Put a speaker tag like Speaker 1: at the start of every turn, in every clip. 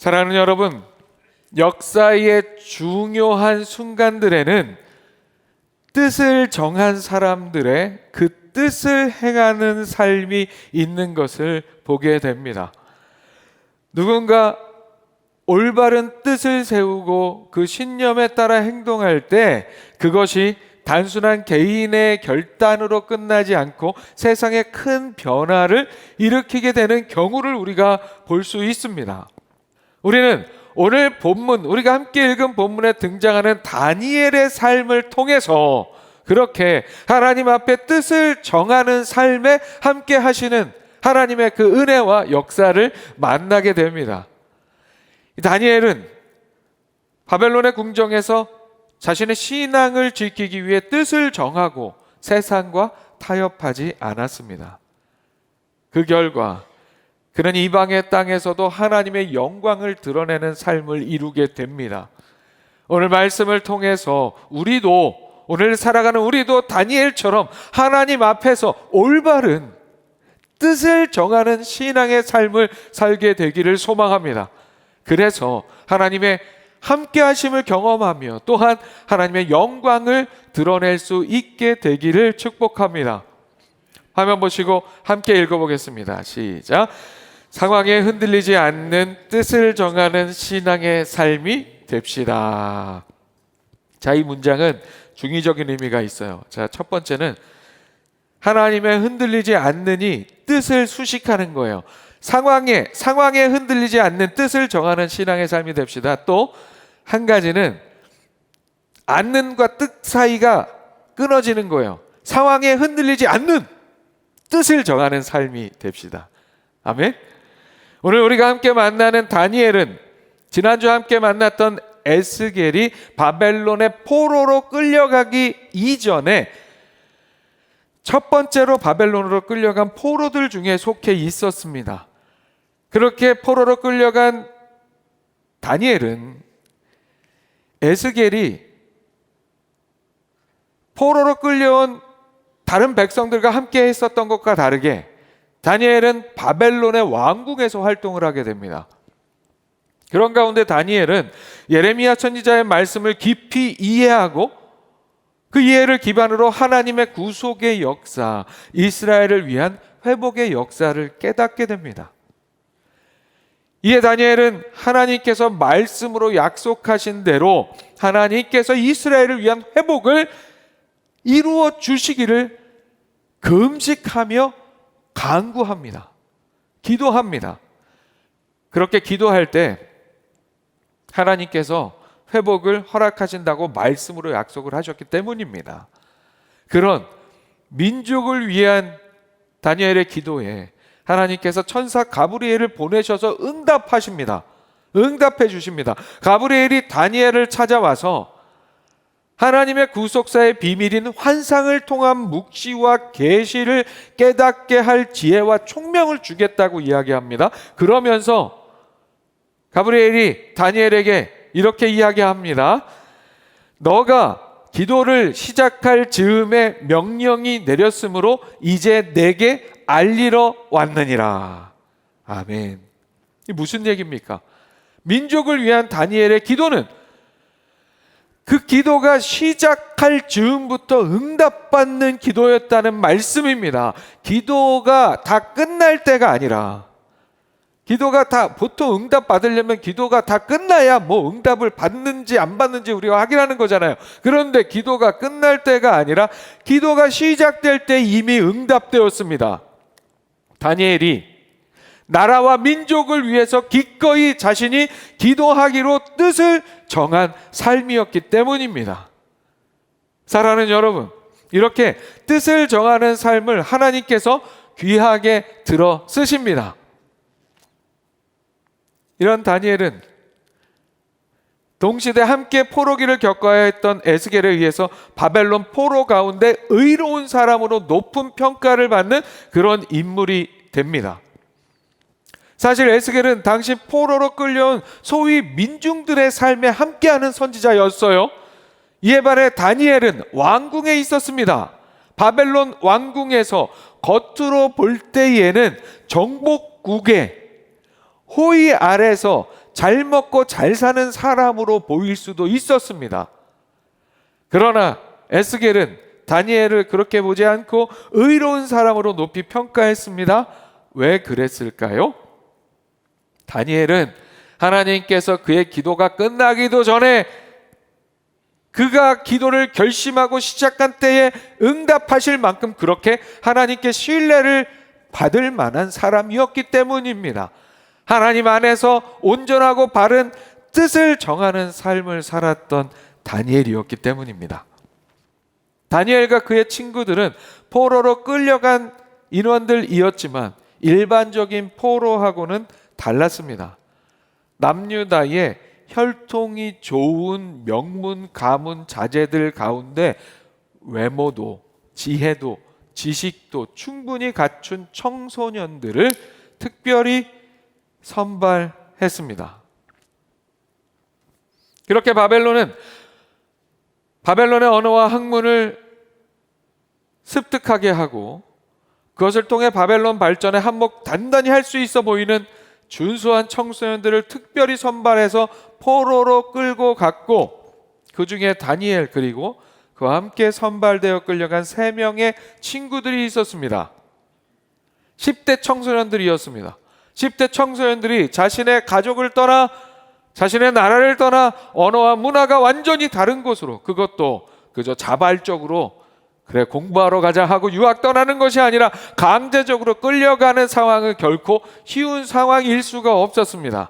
Speaker 1: 사랑하는 여러분, 역사의 중요한 순간들에는 뜻을 정한 사람들의 그 뜻을 행하는 삶이 있는 것을 보게 됩니다. 누군가 올바른 뜻을 세우고 그 신념에 따라 행동할 때 그것이 단순한 개인의 결단으로 끝나지 않고 세상에 큰 변화를 일으키게 되는 경우를 우리가 볼 수 있습니다. 우리는 오늘 본문, 우리가 함께 읽은 본문에 등장하는 다니엘의 삶을 통해서 그렇게 하나님 앞에 뜻을 정하는 삶에 함께 하시는 하나님의 그 은혜와 역사를 만나게 됩니다. 다니엘은 바벨론의 궁정에서 자신의 신앙을 지키기 위해 뜻을 정하고 세상과 타협하지 않았습니다. 그 결과 그는 이방의 땅에서도 하나님의 영광을 드러내는 삶을 이루게 됩니다. 오늘 말씀을 통해서 오늘 살아가는 우리도 다니엘처럼 하나님 앞에서 올바른 뜻을 정하는 신앙의 삶을 살게 되기를 소망합니다. 그래서 하나님의 함께 하심을 경험하며 또한 하나님의 영광을 드러낼 수 있게 되기를 축복합니다. 화면 보시고 함께 읽어보겠습니다. 시작. 상황에 흔들리지 않는 뜻을 정하는 신앙의 삶이 됩시다. 자, 이 문장은 중의적인 의미가 있어요. 자, 첫 번째는 하나님의 흔들리지 않느니 뜻을 수식하는 거예요. 상황에 흔들리지 않는 뜻을 정하는 신앙의 삶이 됩시다. 또 한 가지는 않는과 뜻 사이가 끊어지는 거예요. 상황에 흔들리지 않는 뜻을 정하는 삶이 됩시다. 아멘. 오늘 우리가 함께 만나는 다니엘은 지난주 함께 만났던 에스겔이 바벨론의 포로로 끌려가기 이전에 첫 번째로 바벨론으로 끌려간 포로들 중에 속해 있었습니다. 그렇게 포로로 끌려간 다니엘은 에스겔이 포로로 끌려온 다른 백성들과 함께 했었던 것과 다르게 다니엘은 바벨론의 왕궁에서 활동을 하게 됩니다. 그런 가운데 다니엘은 예레미야 선지자의 말씀을 깊이 이해하고 그 이해를 기반으로 하나님의 구속의 역사, 이스라엘을 위한 회복의 역사를 깨닫게 됩니다. 이에 다니엘은 하나님께서 말씀으로 약속하신 대로 하나님께서 이스라엘을 위한 회복을 이루어 주시기를 금식하며 간구합니다. 기도합니다. 그렇게 기도할 때 하나님께서 회복을 허락하신다고 말씀으로 약속을 하셨기 때문입니다. 그런 민족을 위한 다니엘의 기도에 하나님께서 천사 가브리엘을 보내셔서 응답하십니다. 응답해 주십니다. 가브리엘이 다니엘을 찾아와서 하나님의 구속사의 비밀인 환상을 통한 묵시와 계시를 깨닫게 할 지혜와 총명을 주겠다고 이야기합니다. 그러면서 가브리엘이 다니엘에게 이렇게 이야기합니다. 너가 기도를 시작할 즈음에 명령이 내렸으므로 이제 내게 알리러 왔느니라. 아멘. 이 무슨 얘기입니까? 민족을 위한 다니엘의 기도는 그 기도가 시작할 즈음부터 응답받는 기도였다는 말씀입니다. 기도가 다 끝날 때가 아니라 기도가 다 보통 응답 받으려면 기도가 다 끝나야 뭐 응답을 받는지 안 받는지 우리가 확인하는 거잖아요. 그런데 기도가 끝날 때가 아니라 기도가 시작될 때 이미 응답되었습니다. 다니엘이 나라와 민족을 위해서 기꺼이 자신이 기도하기로 뜻을 정한 삶이었기 때문입니다. 사랑하는 여러분, 이렇게 뜻을 정하는 삶을 하나님께서 귀하게 들어 쓰십니다. 이런 다니엘은 동시대 함께 포로기를 겪어야 했던 에스겔에 의해서 바벨론 포로 가운데 의로운 사람으로 높은 평가를 받는 그런 인물이 됩니다. 사실 에스겔은 당시 포로로 끌려온 소위 민중들의 삶에 함께하는 선지자였어요. 이에 반해 다니엘은 왕궁에 있었습니다. 바벨론 왕궁에서 겉으로 볼 때에는 정복국의 호위 아래서 잘 먹고 잘 사는 사람으로 보일 수도 있었습니다. 그러나 에스겔은 다니엘을 그렇게 보지 않고 의로운 사람으로 높이 평가했습니다. 왜 그랬을까요? 다니엘은 하나님께서 그의 기도가 끝나기도 전에 그가 기도를 결심하고 시작한 때에 응답하실 만큼 그렇게 하나님께 신뢰를 받을 만한 사람이었기 때문입니다. 하나님 안에서 온전하고 바른 뜻을 정하는 삶을 살았던 다니엘이었기 때문입니다. 다니엘과 그의 친구들은 포로로 끌려간 인원들이었지만 일반적인 포로하고는 달랐습니다. 남유다의 혈통이 좋은 명문, 가문, 자제들 가운데 외모도, 지혜도, 지식도 충분히 갖춘 청소년들을 특별히 선발했습니다. 그렇게 바벨론의 언어와 학문을 습득하게 하고 그것을 통해 바벨론 발전에 한몫 단단히 할 수 있어 보이는 준수한 청소년들을 특별히 선발해서 포로로 끌고 갔고, 그 중에 다니엘 그리고 그와 함께 선발되어 끌려간 3명의 친구들이 있었습니다. 10대 청소년들이었습니다. 10대 청소년들이 자신의 가족을 떠나, 자신의 나라를 떠나 언어와 문화가 완전히 다른 곳으로, 그것도 그저 자발적으로 그래 공부하러 가자 하고 유학 떠나는 것이 아니라 강제적으로 끌려가는 상황은 결코 쉬운 상황일 수가 없었습니다.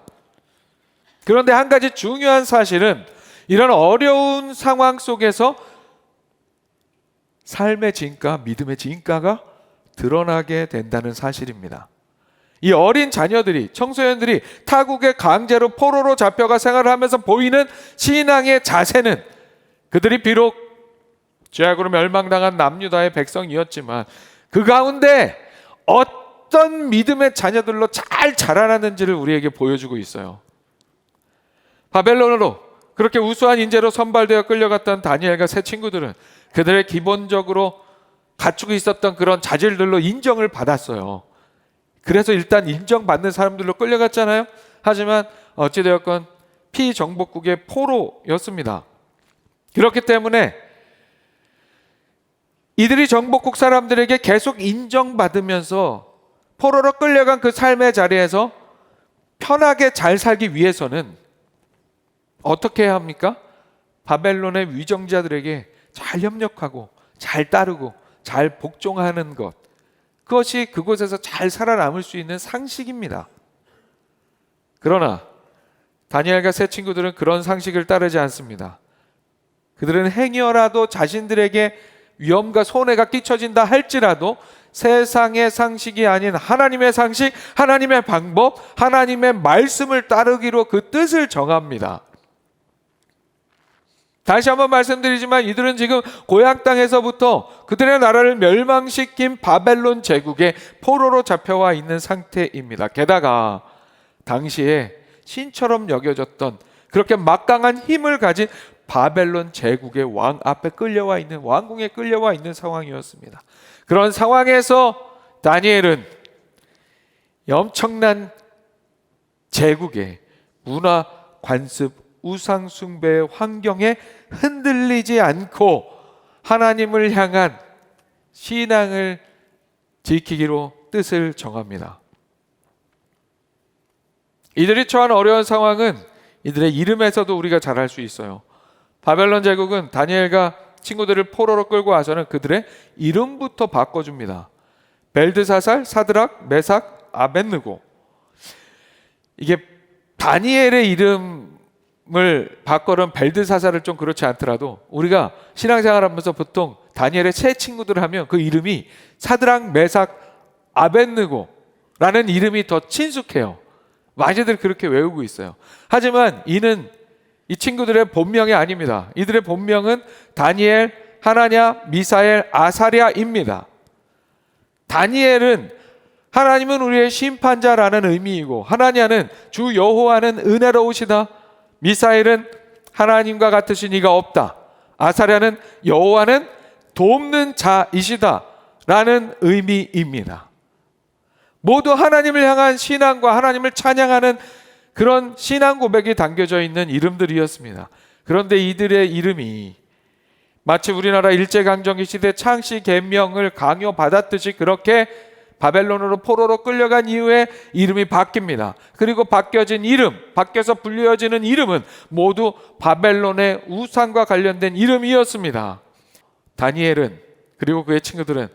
Speaker 1: 그런데 한 가지 중요한 사실은 이런 어려운 상황 속에서 삶의 진가, 믿음의 진가가 드러나게 된다는 사실입니다. 이 어린 자녀들이, 청소년들이 타국에 강제로 포로로 잡혀가 생활을 하면서 보이는 신앙의 자세는, 그들이 비록 죄악으로 멸망당한 남유다의 백성이었지만 그 가운데 어떤 믿음의 자녀들로 잘 자라났는지를 우리에게 보여주고 있어요. 바벨론으로 그렇게 우수한 인재로 선발되어 끌려갔던 다니엘과 세 친구들은 그들의 기본적으로 갖추고 있었던 그런 자질들로 인정을 받았어요. 그래서 일단 인정받는 사람들로 끌려갔잖아요. 하지만 어찌되었건 피정복국의 포로였습니다. 그렇기 때문에 이들이 정복국 사람들에게 계속 인정받으면서 포로로 끌려간 그 삶의 자리에서 편하게 잘 살기 위해서는 어떻게 해야 합니까? 바벨론의 위정자들에게 잘 협력하고 잘 따르고 잘 복종하는 것, 그것이 그곳에서 잘 살아남을 수 있는 상식입니다. 그러나 다니엘과 세 친구들은 그런 상식을 따르지 않습니다. 그들은 행여라도 자신들에게 위험과 손해가 끼쳐진다 할지라도 세상의 상식이 아닌 하나님의 상식, 하나님의 방법, 하나님의 말씀을 따르기로 그 뜻을 정합니다. 다시 한번 말씀드리지만 이들은 지금 고향 땅에서부터 그들의 나라를 멸망시킨 바벨론 제국의 포로로 잡혀와 있는 상태입니다. 게다가 당시에 신처럼 여겨졌던 그렇게 막강한 힘을 가진 바벨론 제국의 왕 앞에 끌려와 있는, 왕궁에 끌려와 있는 상황이었습니다. 그런 상황에서 다니엘은 엄청난 제국의 문화, 관습, 우상 숭배의 환경에 흔들리지 않고 하나님을 향한 신앙을 지키기로 뜻을 정합니다. 이들이 처한 어려운 상황은 이들의 이름에서도 우리가 잘 알 수 있어요. 바벨론 제국은 다니엘과 친구들을 포로로 끌고 와서는 그들의 이름부터 바꿔줍니다. 벨드사살, 사드락, 메삭, 아벳느고. 이게 다니엘의 이름을 바꿔는 벨드사살을 좀 그렇지 않더라도 우리가 신앙생활하면서 보통 다니엘의 세 친구들 하면 그 이름이 사드락, 메삭, 아벳느고라는 이름이 더 친숙해요. 많이들 그렇게 외우고 있어요. 하지만 이 친구들의 본명이 아닙니다. 이들의 본명은 다니엘, 하나냐, 미사엘, 아사랴입니다. 다니엘은 하나님은 우리의 심판자라는 의미이고, 하나냐는 주 여호와는 은혜로우시다, 미사엘은 하나님과 같으신 이가 없다, 아사랴는 여호와는 돕는 자이시다 라는 의미입니다. 모두 하나님을 향한 신앙과 하나님을 찬양하는 그런 신앙 고백이 담겨져 있는 이름들이었습니다. 그런데 이들의 이름이 마치 우리나라 일제강점기 시대 창씨 계명을 강요받았듯이 그렇게 바벨론으로 포로로 끌려간 이후에 이름이 바뀝니다. 그리고 바뀌어진 이름, 바뀌어서 불려지는 이름은 모두 바벨론의 우상과 관련된 이름이었습니다. 다니엘은, 그리고 그의 친구들은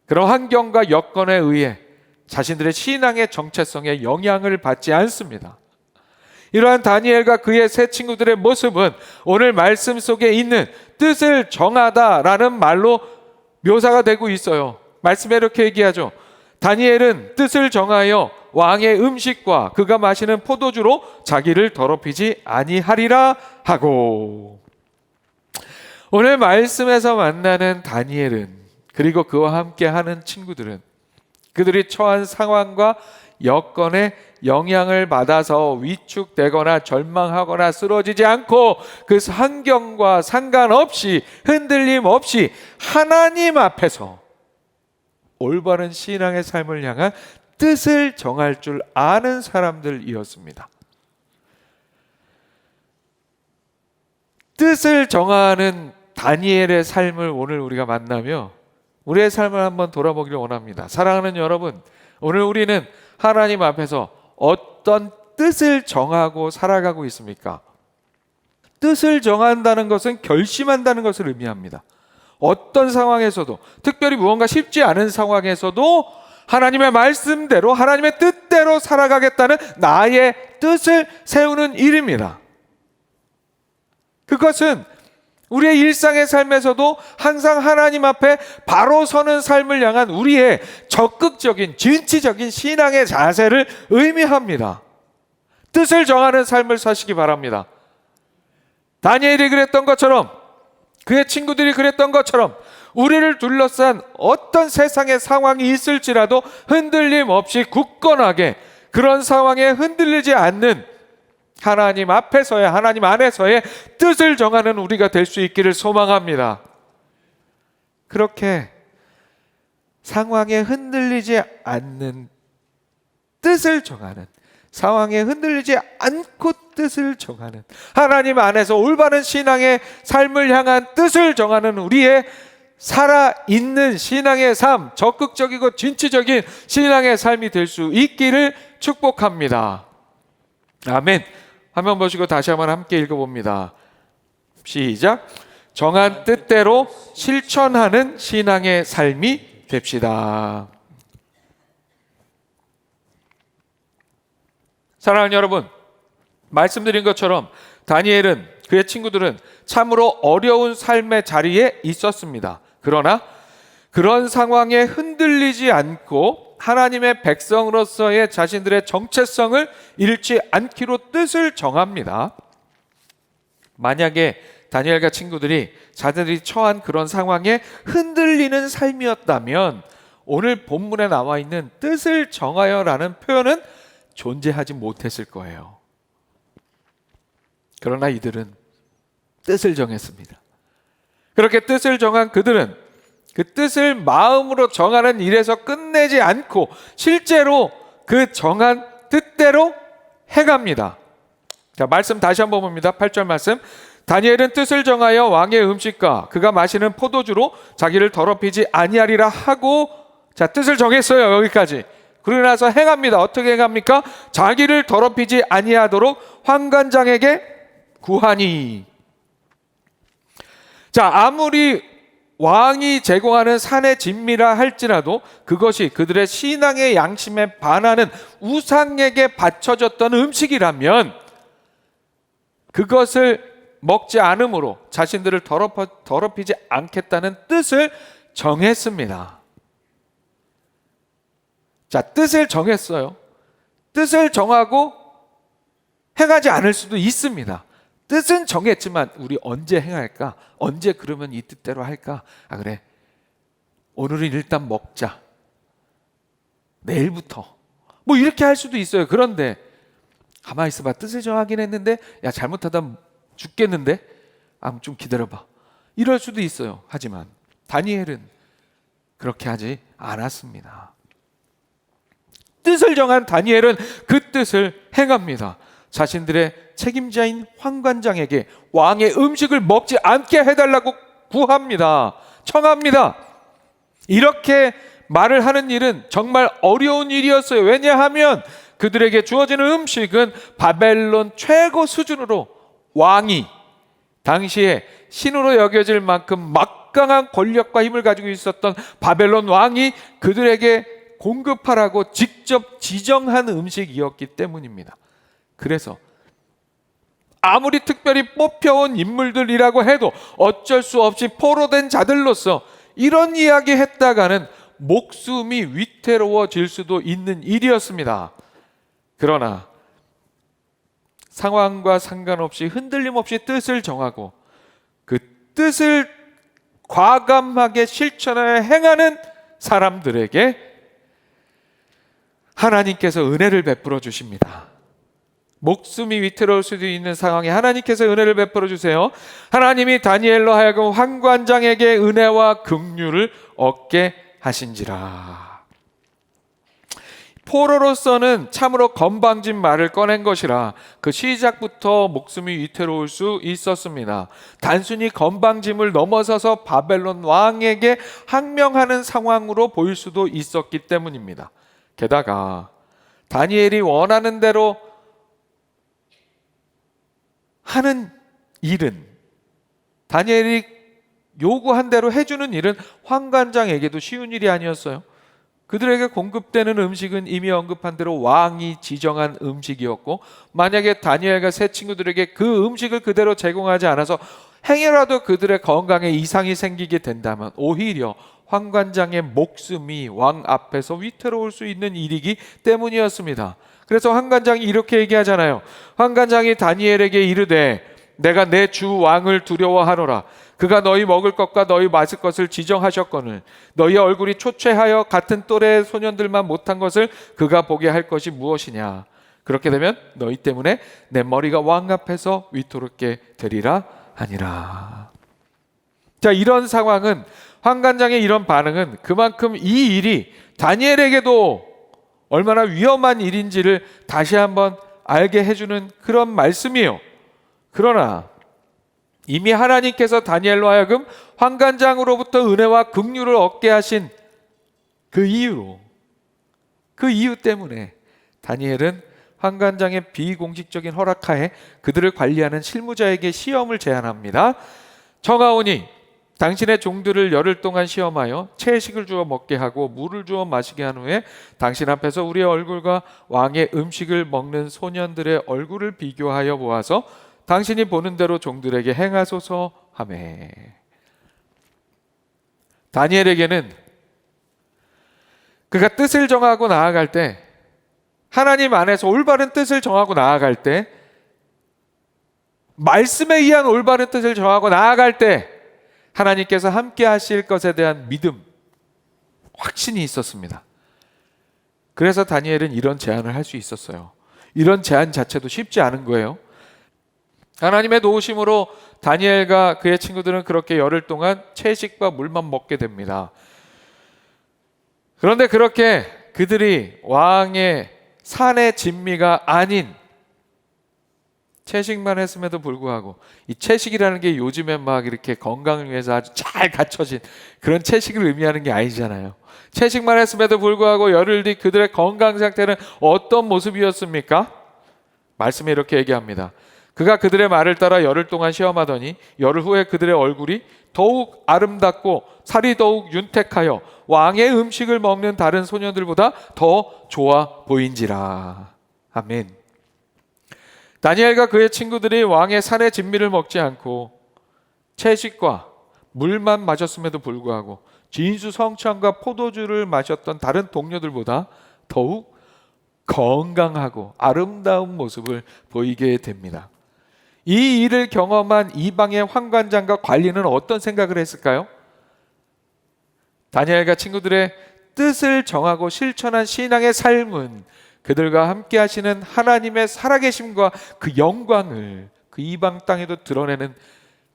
Speaker 1: 그런 환경과 여건에 의해 자신들의 신앙의 정체성에 영향을 받지 않습니다. 이러한 다니엘과 그의 세 친구들의 모습은 오늘 말씀 속에 있는 뜻을 정하다라는 말로 묘사가 되고 있어요. 말씀에 이렇게 얘기하죠. 다니엘은 뜻을 정하여 왕의 음식과 그가 마시는 포도주로 자기를 더럽히지 아니하리라 하고, 오늘 말씀에서 만나는 다니엘은, 그리고 그와 함께 하는 친구들은 그들이 처한 상황과 여건에 영향을 받아서 위축되거나 절망하거나 쓰러지지 않고 그 환경과 상관없이 흔들림 없이 하나님 앞에서 올바른 신앙의 삶을 향한 뜻을 정할 줄 아는 사람들이었습니다. 뜻을 정하는 다니엘의 삶을 오늘 우리가 만나며 우리의 삶을 한번 돌아보기를 원합니다. 사랑하는 여러분, 오늘 우리는 하나님 앞에서 어떤 뜻을 정하고 살아가고 있습니까? 뜻을 정한다는 것은 결심한다는 것을 의미합니다. 어떤 상황에서도, 특별히 무언가 쉽지 않은 상황에서도 하나님의 말씀대로, 하나님의 뜻대로 살아가겠다는 나의 뜻을 세우는 일입니다. 그것은 우리의 일상의 삶에서도 항상 하나님 앞에 바로 서는 삶을 향한 우리의 적극적인, 진취적인 신앙의 자세를 의미합니다. 뜻을 정하는 삶을 사시기 바랍니다. 다니엘이 그랬던 것처럼, 그의 친구들이 그랬던 것처럼 우리를 둘러싼 어떤 세상의 상황이 있을지라도 흔들림 없이 굳건하게 그런 상황에 흔들리지 않는 하나님 앞에서의, 하나님 안에서의 뜻을 정하는 우리가 될 수 있기를 소망합니다. 그렇게 상황에 흔들리지 않는 뜻을 정하는, 상황에 흔들리지 않고 뜻을 정하는, 하나님 안에서 올바른 신앙의 삶을 향한 뜻을 정하는 우리의 살아있는 신앙의 삶, 적극적이고 진취적인 신앙의 삶이 될 수 있기를 축복합니다. 아멘. 화면 보시고 다시 한번 함께 읽어봅니다. 시작. 정한 뜻대로 실천하는 신앙의 삶이 됩시다. 사랑하는 여러분, 말씀드린 것처럼 다니엘은, 그의 친구들은 참으로 어려운 삶의 자리에 있었습니다. 그러나 그런 상황에 흔들리지 않고 하나님의 백성으로서의 자신들의 정체성을 잃지 않기로 뜻을 정합니다. 만약에 다니엘과 친구들이 자신들이 처한 그런 상황에 흔들리는 삶이었다면 오늘 본문에 나와 있는 뜻을 정하여라는 표현은 존재하지 못했을 거예요. 그러나 이들은 뜻을 정했습니다. 그렇게 뜻을 정한 그들은 그 뜻을 마음으로 정하는 일에서 끝내지 않고 실제로 그 정한 뜻대로 해갑니다. 자, 말씀 다시 한번 봅니다. 8절 말씀. 다니엘은 뜻을 정하여 왕의 음식과 그가 마시는 포도주로 자기를 더럽히지 아니하리라 하고, 자, 뜻을 정했어요. 여기까지. 그러고 나서 행합니다. 어떻게 행합니까? 자기를 더럽히지 아니하도록 환관장에게 구하니. 자, 아무리 왕이 제공하는 산의 진미라 할지라도 그것이 그들의 신앙의 양심에 반하는 우상에게 바쳐졌던 음식이라면 그것을 먹지 않음으로 자신들을 더럽히지 않겠다는 뜻을 정했습니다. 자, 뜻을 정했어요. 뜻을 정하고 행하지 않을 수도 있습니다. 뜻은 정했지만 우리 언제 행할까? 언제 그러면 이 뜻대로 할까? 아, 그래, 오늘은 일단 먹자, 내일부터 뭐 이렇게 할 수도 있어요. 그런데 가만히 있어봐, 뜻을 정하긴 했는데 야, 잘못하다 죽겠는데 좀 기다려봐, 이럴 수도 있어요. 하지만 다니엘은 그렇게 하지 않았습니다. 뜻을 정한 다니엘은 그 뜻을 행합니다. 자신들의 책임자인 환관장에게 왕의 음식을 먹지 않게 해달라고 구합니다. 청합니다. 이렇게 말을 하는 일은 정말 어려운 일이었어요. 왜냐하면 그들에게 주어지는 음식은 바벨론 최고 수준으로 왕이 당시에 신으로 여겨질 만큼 막강한 권력과 힘을 가지고 있었던 바벨론 왕이 그들에게 공급하라고 직접 지정한 음식이었기 때문입니다. 그래서 아무리 특별히 뽑혀온 인물들이라고 해도 어쩔 수 없이 포로된 자들로서 이런 이야기 했다가는 목숨이 위태로워질 수도 있는 일이었습니다. 그러나 상황과 상관없이 흔들림 없이 뜻을 정하고 그 뜻을 과감하게 실천하여 행하는 사람들에게 하나님께서 은혜를 베풀어 주십니다. 목숨이 위태로울 수도 있는 상황에 하나님께서 은혜를 베풀어 주세요. 하나님이 다니엘로 하여금 환관장에게 은혜와 긍휼을 얻게 하신지라. 포로로서는 참으로 건방진 말을 꺼낸 것이라 그 시작부터 목숨이 위태로울 수 있었습니다. 단순히 건방짐을 넘어서서 바벨론 왕에게 항명하는 상황으로 보일 수도 있었기 때문입니다. 게다가 다니엘이 원하는 대로 하는 일은, 다니엘이 요구한 대로 해주는 일은 환관장에게도 쉬운 일이 아니었어요. 그들에게 공급되는 음식은 이미 언급한 대로 왕이 지정한 음식이었고, 만약에 다니엘과 세 친구들에게 그 음식을 그대로 제공하지 않아서 행여라도 그들의 건강에 이상이 생기게 된다면 오히려 환관장의 목숨이 왕 앞에서 위태로울 수 있는 일이기 때문이었습니다. 그래서 환관장이 이렇게 얘기하잖아요. 환관장이 다니엘에게 이르되 내가 내 주 왕을 두려워하노라. 그가 너희 먹을 것과 너희 마실 것을 지정하셨거늘 너희의 얼굴이 초췌하여 같은 또래의 소년들만 못한 것을 그가 보게 할 것이 무엇이냐. 그렇게 되면 너희 때문에 내 머리가 왕 앞에서 위태롭게 되리라 하니라. 자, 이런 상황은, 환관장의 이런 반응은 그만큼 이 일이 다니엘에게도 얼마나 위험한 일인지를 다시 한번 알게 해주는 그런 말씀이에요. 그러나 이미 하나님께서 다니엘로 하여금 환관장으로부터 은혜와 긍휼을 얻게 하신 그 이유 때문에 다니엘은 환관장의 비공식적인 허락하에 그들을 관리하는 실무자에게 시험을 제안합니다. 청하오니 당신의 종들을 열흘 동안 시험하여 채식을 주어 먹게 하고 물을 주어 마시게 한 후에 당신 앞에서 우리의 얼굴과 왕의 음식을 먹는 소년들의 얼굴을 비교하여 보아서 당신이 보는 대로 종들에게 행하소서 하매. 다니엘에게는 그가 뜻을 정하고 나아갈 때, 하나님 안에서 올바른 뜻을 정하고 나아갈 때, 말씀에 의한 올바른 뜻을 정하고 나아갈 때 하나님께서 함께 하실 것에 대한 믿음, 확신이 있었습니다. 그래서 다니엘은 이런 제안을 할 수 있었어요. 이런 제안 자체도 쉽지 않은 거예요. 하나님의 도우심으로 다니엘과 그의 친구들은 그렇게 열흘 동안 채식과 물만 먹게 됩니다. 그런데 그렇게 그들이 왕의 산의 진미가 아닌 채식만 했음에도 불구하고, 이 채식이라는 게 요즘에 막 이렇게 건강을 위해서 아주 잘 갖춰진 그런 채식을 의미하는 게 아니잖아요. 채식만 했음에도 불구하고 열흘 뒤 그들의 건강 상태는 어떤 모습이었습니까? 말씀에 이렇게 얘기합니다. 그가 그들의 말을 따라 열흘 동안 시험하더니 열흘 후에 그들의 얼굴이 더욱 아름답고 살이 더욱 윤택하여 왕의 음식을 먹는 다른 소년들보다 더 좋아 보인지라. 아멘. 다니엘과 그의 친구들이 왕의 산의 진미를 먹지 않고 채식과 물만 마셨음에도 불구하고 진수 성찬과 포도주를 마셨던 다른 동료들보다 더욱 건강하고 아름다운 모습을 보이게 됩니다. 이 일을 경험한 이방의 환관장과 관리는 어떤 생각을 했을까요? 다니엘과 친구들의 뜻을 정하고 실천한 신앙의 삶은 그들과 함께 하시는 하나님의 살아계심과 그 영광을 그 이방 땅에도 드러내는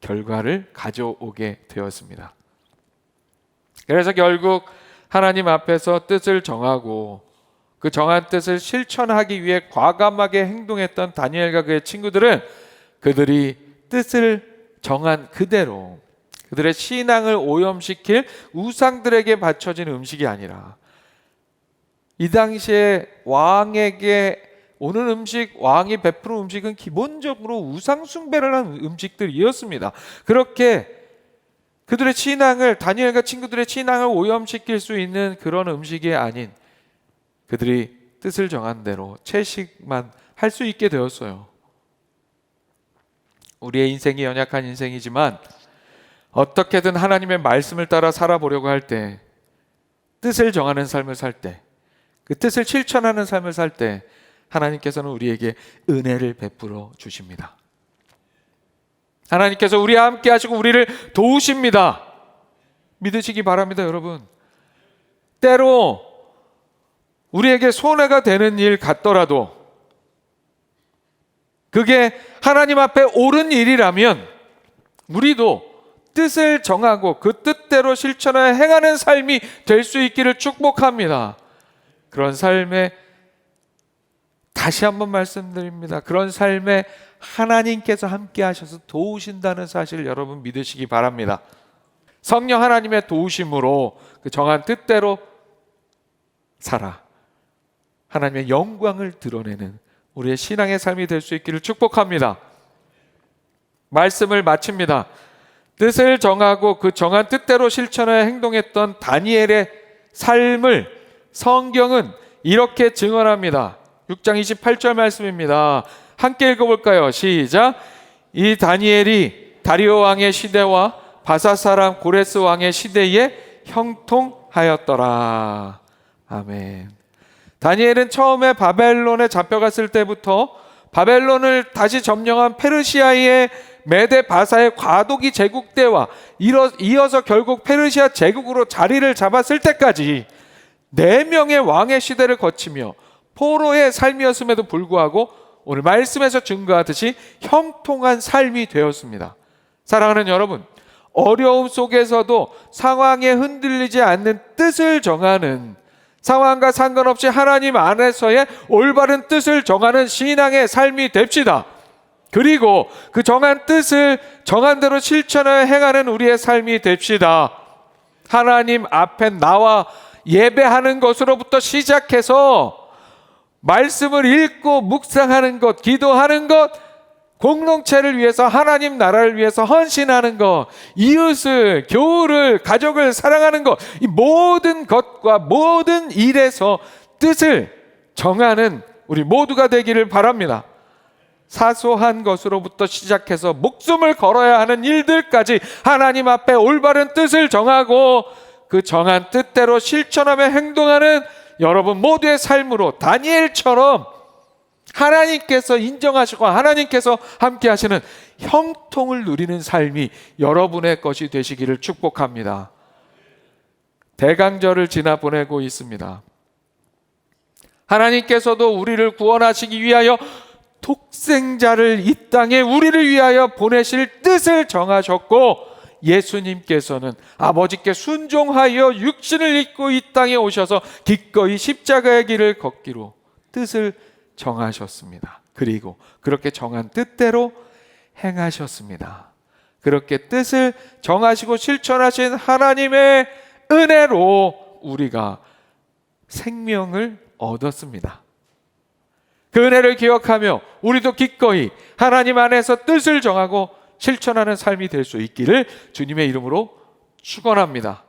Speaker 1: 결과를 가져오게 되었습니다. 그래서 결국 하나님 앞에서 뜻을 정하고 그 정한 뜻을 실천하기 위해 과감하게 행동했던 다니엘과 그의 친구들은 그들이 뜻을 정한 그대로 그들의 신앙을 오염시킬 우상들에게 바쳐진 음식이 아니라 이 당시에 왕에게 오는 음식, 왕이 베푸는 음식은 기본적으로 우상 숭배를 한 음식들이었습니다. 그렇게 그들의 신앙을, 다니엘과 친구들의 신앙을 오염시킬 수 있는 그런 음식이 아닌 그들이 뜻을 정한 대로 채식만 할 수 있게 되었어요. 우리의 인생이 연약한 인생이지만 어떻게든 하나님의 말씀을 따라 살아보려고 할 때, 뜻을 정하는 삶을 살 때, 그 뜻을 실천하는 삶을 살 때 하나님께서는 우리에게 은혜를 베풀어 주십니다. 하나님께서 우리와 함께 하시고 우리를 도우십니다. 믿으시기 바랍니다, 여러분. 때로 우리에게 손해가 되는 일 같더라도 그게 하나님 앞에 옳은 일이라면 우리도 뜻을 정하고 그 뜻대로 실천하여 행하는 삶이 될 수 있기를 축복합니다. 그런 삶에 다시 한번 말씀드립니다. 그런 삶에 하나님께서 함께 하셔서 도우신다는 사실을 여러분 믿으시기 바랍니다. 성령 하나님의 도우심으로 그 정한 뜻대로 살아 하나님의 영광을 드러내는 우리의 신앙의 삶이 될 수 있기를 축복합니다. 말씀을 마칩니다. 뜻을 정하고 그 정한 뜻대로 실천하여 행동했던 다니엘의 삶을 성경은 이렇게 증언합니다. 6장 28절 말씀입니다. 함께 읽어볼까요? 시작. 이 다니엘이 다리오 왕의 시대와 바사 사람 고레스 왕의 시대에 형통하였더라. 아멘. 다니엘은 처음에 바벨론에 잡혀갔을 때부터 바벨론을 다시 점령한 페르시아의 메데 바사의 과도기 제국 때와 이어서 결국 페르시아 제국으로 자리를 잡았을 때까지 4명의 왕의 시대를 거치며 포로의 삶이었음에도 불구하고 오늘 말씀에서 증거하듯이 형통한 삶이 되었습니다. 사랑하는 여러분, 어려움 속에서도 상황에 흔들리지 않는 뜻을 정하는, 상황과 상관없이 하나님 안에서의 올바른 뜻을 정하는 신앙의 삶이 됩시다. 그리고 그 정한 뜻을 정한 대로 실천하여 행하는 우리의 삶이 됩시다. 하나님 앞에 나와 예배하는 것으로부터 시작해서 말씀을 읽고 묵상하는 것, 기도하는 것, 공동체를 위해서, 하나님 나라를 위해서 헌신하는 것, 이웃을, 교우를, 가족을 사랑하는 것, 이 모든 것과 모든 일에서 뜻을 정하는 우리 모두가 되기를 바랍니다. 사소한 것으로부터 시작해서 목숨을 걸어야 하는 일들까지 하나님 앞에 올바른 뜻을 정하고 그 정한 뜻대로 실천하며 행동하는 여러분 모두의 삶으로 다니엘처럼 하나님께서 인정하시고 하나님께서 함께 하시는 형통을 누리는 삶이 여러분의 것이 되시기를 축복합니다. 대강절을 지나 보내고 있습니다. 하나님께서도 우리를 구원하시기 위하여 독생자를 이 땅에 우리를 위하여 보내실 뜻을 정하셨고, 예수님께서는 아버지께 순종하여 육신을 입고 이 땅에 오셔서 기꺼이 십자가의 길을 걷기로 뜻을 정하셨습니다. 그리고 그렇게 정한 뜻대로 행하셨습니다. 그렇게 뜻을 정하시고 실천하신 하나님의 은혜로 우리가 생명을 얻었습니다. 그 은혜를 기억하며 우리도 기꺼이 하나님 안에서 뜻을 정하고 실천하는 삶이 될 수 있기를 주님의 이름으로 축원합니다.